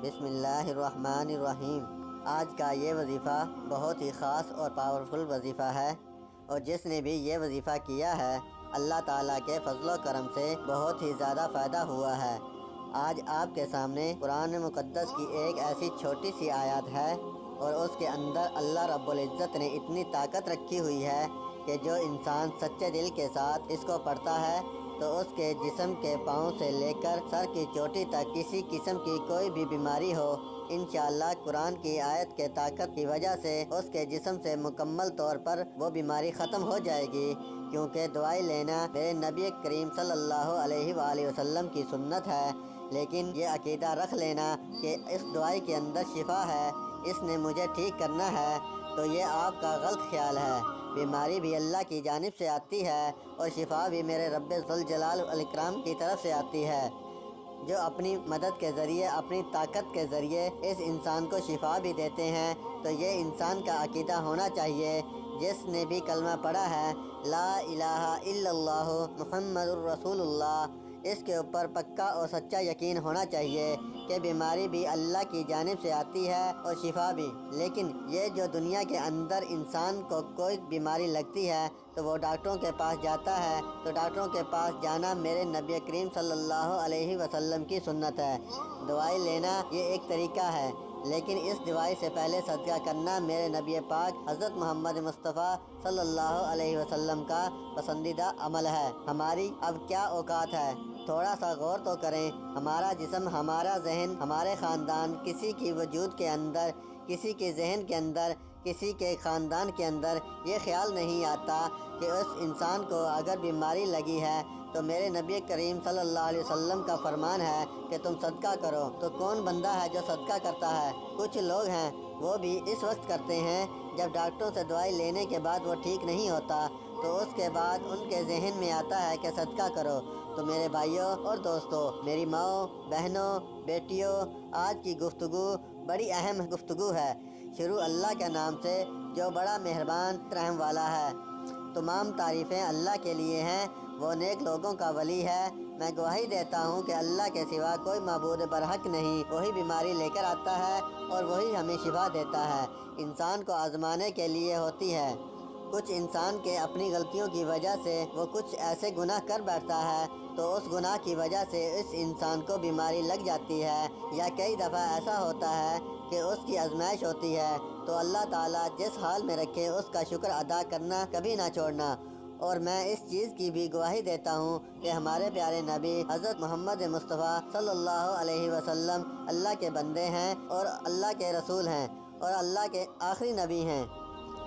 بسم اللہ الرحمن الرحیم۔ آج کا یہ وظیفہ بہت ہی خاص اور پاورفل وظیفہ ہے، اور جس نے بھی یہ وظیفہ کیا ہے اللہ تعالیٰ کے فضل و کرم سے بہت ہی زیادہ فائدہ ہوا ہے۔ آج آپ کے سامنے قرآن مقدس کی ایک ایسی چھوٹی سی آیات ہے، اور اس کے اندر اللہ رب العزت نے اتنی طاقت رکھی ہوئی ہے کہ جو انسان سچے دل کے ساتھ اس کو پڑھتا ہے تو اس کے جسم کے پاؤں سے لے کر سر کی چوٹی تک کسی قسم کی کوئی بھی بیماری ہو، انشاءاللہ قرآن کی آیت کے طاقت کی وجہ سے اس کے جسم سے مکمل طور پر وہ بیماری ختم ہو جائے گی، کیونکہ دعائی لینا میرے نبی کریم صلی اللہ علیہ وآلہ وسلم کی سنت ہے۔ لیکن یہ عقیدہ رکھ لینا کہ اس دعائی کے اندر شفا ہے، اس نے مجھے ٹھیک کرنا ہے، تو یہ آپ کا غلط خیال ہے۔ بیماری بھی اللہ کی جانب سے آتی ہے، اور شفا بھی میرے رب ذوالجلال والاکرام کی طرف سے آتی ہے، جو اپنی مدد کے ذریعے، اپنی طاقت کے ذریعے اس انسان کو شفا بھی دیتے ہیں۔ تو یہ انسان کا عقیدہ ہونا چاہیے، جس نے بھی کلمہ پڑھا ہے لا الہ الا اللہ محمد الرسول اللہ، اس کے اوپر پکا اور سچا یقین ہونا چاہیے کہ بیماری بھی اللہ کی جانب سے آتی ہے اور شفا بھی۔ لیکن یہ جو دنیا کے اندر انسان کو کوئی بیماری لگتی ہے تو وہ ڈاکٹروں کے پاس جاتا ہے، تو ڈاکٹروں کے پاس جانا میرے نبی کریم صلی اللہ علیہ وسلم کی سنت ہے۔ دوائی لینا یہ ایک طریقہ ہے، لیکن اس دوائی سے پہلے صدقہ کرنا میرے نبی پاک حضرت محمد مصطفیٰ صلی اللہ علیہ وسلم کا پسندیدہ عمل ہے۔ ہماری اب کیا اوقات ہے، تھوڑا سا غور تو کریں۔ ہمارا جسم، ہمارا ذہن، ہمارے خاندان، کسی کی وجود کے اندر، کسی کے ذہن کے اندر، کسی کے خاندان کے اندر یہ خیال نہیں آتا کہ اس انسان کو اگر بیماری لگی ہے تو میرے نبی کریم صلی اللہ علیہ وسلم کا فرمان ہے کہ تم صدقہ کرو۔ تو کون بندہ ہے جو صدقہ کرتا ہے؟ کچھ لوگ ہیں وہ بھی اس وقت کرتے ہیں جب ڈاکٹروں سے دوائی لینے کے بعد وہ ٹھیک نہیں ہوتا، تو اس کے بعد ان کے ذہن میں آتا ہے کہ صدقہ کرو۔ تو میرے بھائیوں اور دوستوں، میری ماؤں، بہنوں، بیٹیوں، آج کی گفتگو بڑی اہم گفتگو ہے۔ شروع اللہ کے نام سے جو بڑا مہربان رحم والا ہے۔ تمام تعریفیں اللہ کے لیے ہیں، وہ نیک لوگوں کا ولی ہے۔ میں گواہی دیتا ہوں کہ اللہ کے سوا کوئی معبود برحق نہیں، وہی بیماری لے کر آتا ہے اور وہی ہمیں شفا دیتا ہے، انسان کو آزمانے کے لیے ہوتی ہے۔ کچھ انسان کے اپنی غلطیوں کی وجہ سے وہ کچھ ایسے گناہ کر بیٹھتا ہے، تو اس گناہ کی وجہ سے اس انسان کو بیماری لگ جاتی ہے، یا کئی دفعہ ایسا ہوتا ہے کہ اس کی آزمائش ہوتی ہے۔ تو اللہ تعالیٰ جس حال میں رکھے اس کا شکر ادا کرنا کبھی نہ چھوڑنا۔ اور میں اس چیز کی بھی گواہی دیتا ہوں کہ ہمارے پیارے نبی حضرت محمد مصطفیٰ صلی اللہ علیہ وسلم اللہ کے بندے ہیں اور اللہ کے رسول ہیں اور اللہ کے آخری نبی ہیں۔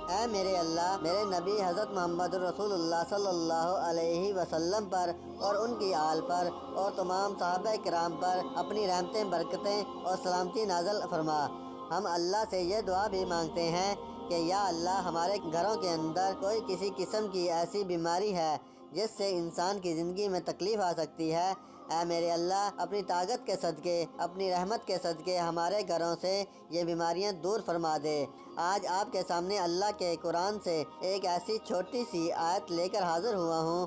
اے میرے اللہ، میرے نبی حضرت محمد رسول اللہ صلی اللہ علیہ وسلم پر اور ان کی آل پر اور تمام صحابہ کرام پر اپنی رحمتیں، برکتیں اور سلامتی نازل فرما۔ ہم اللہ سے یہ دعا بھی مانگتے ہیں کہ یا اللہ، ہمارے گھروں کے اندر کوئی کسی قسم کی ایسی بیماری ہے جس سے انسان کی زندگی میں تکلیف آ سکتی ہے، اے میرے اللہ، اپنی طاقت کے صدقے، اپنی رحمت کے صدقے ہمارے گھروں سے یہ بیماریاں دور فرما دے۔ آج آپ کے سامنے اللہ کے قرآن سے ایک ایسی چھوٹی سی آیت لے کر حاضر ہوا ہوں،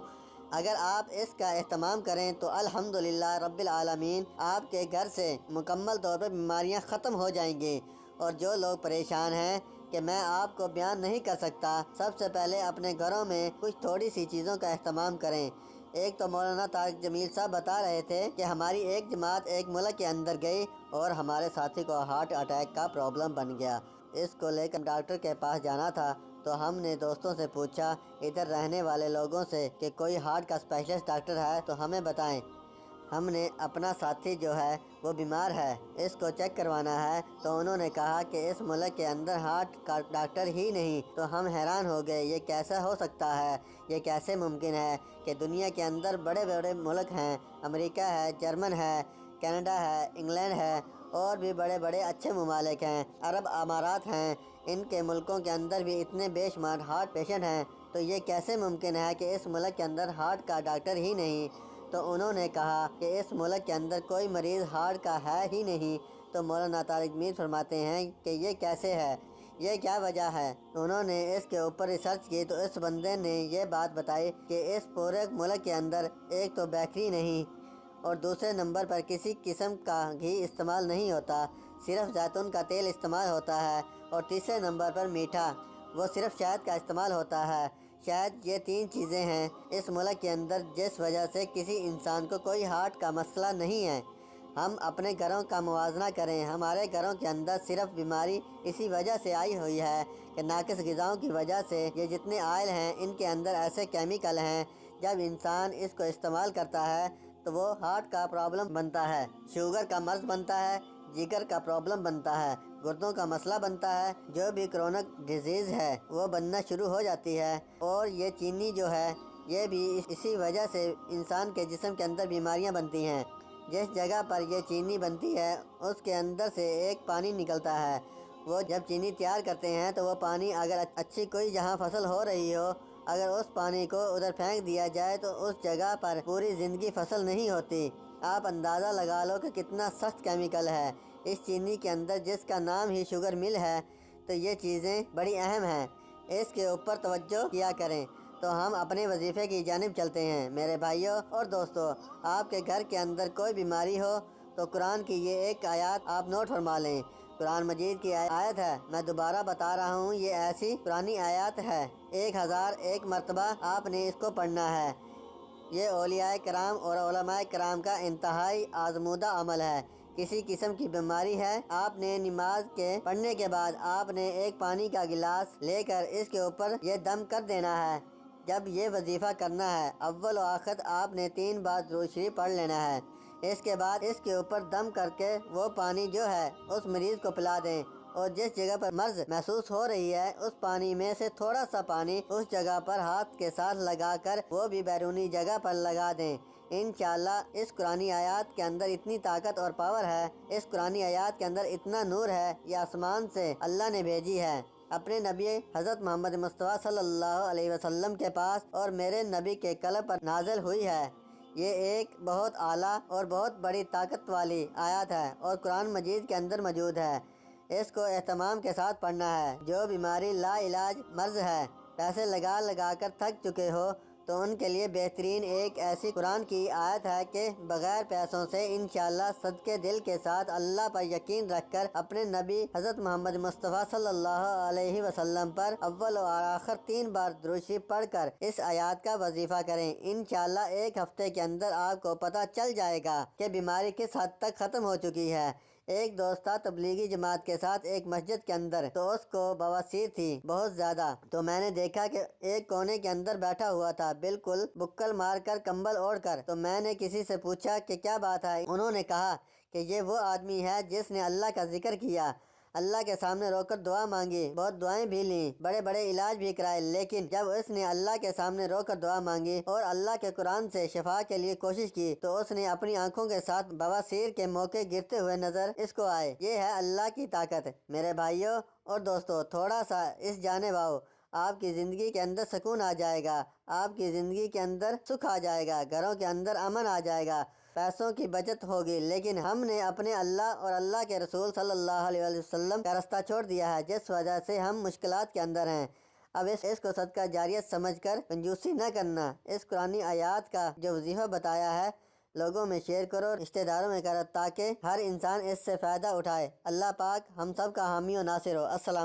اگر آپ اس کا اہتمام کریں تو الحمدللہ رب العالمین آپ کے گھر سے مکمل طور پر بیماریاں ختم ہو جائیں گی۔ اور جو لوگ پریشان ہیں کہ میں آپ کو بیان نہیں کر سکتا، سب سے پہلے اپنے گھروں میں کچھ تھوڑی سی چیزوں کا اہتمام کریں۔ ایک تو مولانا طارق جمیل صاحب بتا رہے تھے کہ ہماری ایک جماعت ایک ملک کے اندر گئی اور ہمارے ساتھی کو ہارٹ اٹیک کا پرابلم بن گیا۔ اس کو لے کر ڈاکٹر کے پاس جانا تھا، تو ہم نے دوستوں سے پوچھا، ادھر رہنے والے لوگوں سے، کہ کوئی ہارٹ کا اسپیشلسٹ ڈاکٹر ہے تو ہمیں بتائیں۔ ہم نے اپنا ساتھی جو ہے وہ بیمار ہے، اس کو چیک کروانا ہے، تو انہوں نے کہا کہ اس ملک کے اندر ہارٹ کا ڈاکٹر ہی نہیں۔ تو ہم حیران ہو گئے، یہ کیسا ہو سکتا ہے، یہ کیسے ممکن ہے کہ دنیا کے اندر بڑے بڑے ملک ہیں، امریکہ ہے، جرمن ہے، کینیڈا ہے، انگلینڈ ہے، اور بھی بڑے بڑے اچھے ممالک ہیں، عرب امارات ہیں، ان کے ملکوں کے اندر بھی اتنے بے شمار ہارٹ پیشنٹ ہیں، تو یہ کیسے ممکن ہے کہ اس ملک کے اندر ہارٹ کا ڈاکٹر ہی نہیں؟ تو انہوں نے کہا کہ اس ملک کے اندر کوئی مریض ہارٹ کا ہے ہی نہیں۔ تو مولانا طارق جمیل فرماتے ہیں کہ یہ کیسے ہے، یہ کیا وجہ ہے؟ انہوں نے اس کے اوپر ریسرچ کی، تو اس بندے نے یہ بات بتائی کہ اس پورے ملک کے اندر ایک تو بیکری نہیں، اور دوسرے نمبر پر کسی قسم کا گھی استعمال نہیں ہوتا، صرف زیتون کا تیل استعمال ہوتا ہے، اور تیسرے نمبر پر میٹھا، وہ صرف شہد کا استعمال ہوتا ہے۔ شاید یہ 3 چیزیں ہیں اس ملک کے اندر جس وجہ سے کسی انسان کو کوئی ہارٹ کا مسئلہ نہیں ہے۔ ہم اپنے گھروں کا موازنہ کریں، ہمارے گھروں کے اندر صرف بیماری اسی وجہ سے آئی ہوئی ہے کہ ناقص غذاؤں کی وجہ سے یہ جتنے آئل ہیں ان کے اندر ایسے کیمیکل ہیں، جب انسان اس کو استعمال کرتا ہے تو وہ ہارٹ کا پرابلم بنتا ہے، شوگر کا مرض بنتا ہے، جگر کا پرابلم بنتا ہے، گردوں کا مسئلہ بنتا ہے، جو بھی کرونک ڈیزیز ہے وہ بننا شروع ہو جاتی ہے۔ اور یہ چینی جو ہے یہ بھی اسی وجہ سے انسان کے جسم کے اندر بیماریاں بنتی ہیں۔ جس جگہ پر یہ چینی بنتی ہے اس کے اندر سے ایک پانی نکلتا ہے، وہ جب چینی تیار کرتے ہیں تو وہ پانی اگر اچھی کوئی جہاں فصل ہو رہی ہو، اگر اس پانی کو ادھر پھینک دیا جائے تو اس جگہ پر پوری زندگی فصل نہیں ہوتی۔ آپ اندازہ لگا لو کہ کتنا سخت کیمیکل ہے اس چینی کے اندر، جس کا نام ہی شوگر مل ہے۔ تو یہ چیزیں بڑی اہم ہیں، اس کے اوپر توجہ کیا کریں۔ تو ہم اپنے وظیفے کی جانب چلتے ہیں۔ میرے بھائیوں اور دوستو، آپ کے گھر کے اندر کوئی بیماری ہو تو قرآن کی یہ ایک آیات آپ نوٹ فرما لیں۔ قرآن مجید کی آیت ہے، میں دوبارہ بتا رہا ہوں، یہ ایسی پرانی آیات ہے، 1001 مرتبہ آپ نے اس کو پڑھنا ہے۔ یہ اولیاء کرام اور علماء کرام کا انتہائی آزمودہ عمل ہے۔ کسی قسم کی بیماری ہے، آپ نے نماز کے پڑھنے کے بعد آپ نے ایک پانی کا گلاس لے کر اس کے اوپر یہ دم کر دینا ہے۔ جب یہ وظیفہ کرنا ہے، اول و آخر آپ نے 3 بار درود شریف پڑھ لینا ہے۔ اس کے بعد اس کے اوپر دم کر کے وہ پانی جو ہے اس مریض کو پلا دیں، اور جس جگہ پر مرض محسوس ہو رہی ہے اس پانی میں سے تھوڑا سا پانی اس جگہ پر ہاتھ کے ساتھ لگا کر وہ بھی بیرونی جگہ پر لگا دیں۔ انشاءاللہ اس قرآنی آیات کے اندر اتنی طاقت اور پاور ہے، اس قرآنی آیات کے اندر اتنا نور ہے، یہ آسمان سے اللہ نے بھیجی ہے اپنے نبی حضرت محمد مصطفیٰ صلی اللہ علیہ وسلم کے پاس، اور میرے نبی کے قلب پر نازل ہوئی ہے۔ یہ ایک بہت اعلیٰ اور بہت بڑی طاقت والی آیات ہے اور قرآن مجید کے اندر موجود ہے۔ اس کو اہتمام کے ساتھ پڑھنا ہے۔ جو بیماری لا علاج مرض ہے، پیسے لگا لگا کر تھک چکے ہو، تو ان کے لیے بہترین ایک ایسی قرآن کی آیت ہے کہ بغیر پیسوں سے انشاءاللہ صدقے دل کے ساتھ اللہ پر یقین رکھ کر اپنے نبی حضرت محمد مصطفیٰ صلی اللہ علیہ وسلم پر اول و آخر 3 بار درود شریف پڑھ کر اس آیات کا وظیفہ کریں۔ انشاءاللہ 1 ہفتے کے اندر آپ کو پتہ چل جائے گا کہ بیماری کس حد تک ختم ہو چکی ہے۔ ایک دوست تھا تبلیغی جماعت کے ساتھ ایک مسجد کے اندر، تو اس کو بواسیر تھی بہت زیادہ، تو میں نے دیکھا کہ ایک کونے کے اندر بیٹھا ہوا تھا بالکل بکل مار کر کمبل اوڑھ کر۔ تو میں نے کسی سے پوچھا کہ کیا بات ہے؟ انہوں نے کہا کہ یہ وہ آدمی ہے جس نے اللہ کا ذکر کیا، اللہ کے سامنے رو کر دعا مانگی، بہت دعائیں بھی لیں، بڑے بڑے علاج بھی کرائے، لیکن جب اس نے اللہ کے سامنے رو کر دعا مانگی اور اللہ کے قرآن سے شفا کے لیے کوشش کی تو اس نے اپنی آنکھوں کے ساتھ بواسیر کے موقع گرتے ہوئے نظر اس کو آئے۔ یہ ہے اللہ کی طاقت۔ میرے بھائیوں اور دوستو، تھوڑا سا اس جانب آؤ، آپ کی زندگی کے اندر سکون آ جائے گا، آپ کی زندگی کے اندر سکھ آ جائے گا، گھروں کے اندر امن آ جائے گا، پیسوں کی بچت ہوگی۔ لیکن ہم نے اپنے اللہ اور اللہ کے رسول صلی اللہ علیہ وسلم کا راستہ چھوڑ دیا ہے، جس وجہ سے ہم مشکلات کے اندر ہیں۔ اب اس کو صدقہ جاریت سمجھ کر کنجوسی نہ کرنا۔ اس قرآنی آیات کا جو وظیفہ بتایا ہے لوگوں میں شیئر کرو، رشتہ داروں میں کرو، تاکہ ہر انسان اس سے فائدہ اٹھائے۔ اللہ پاک ہم سب کا حامی و ناصر ہو۔ السلام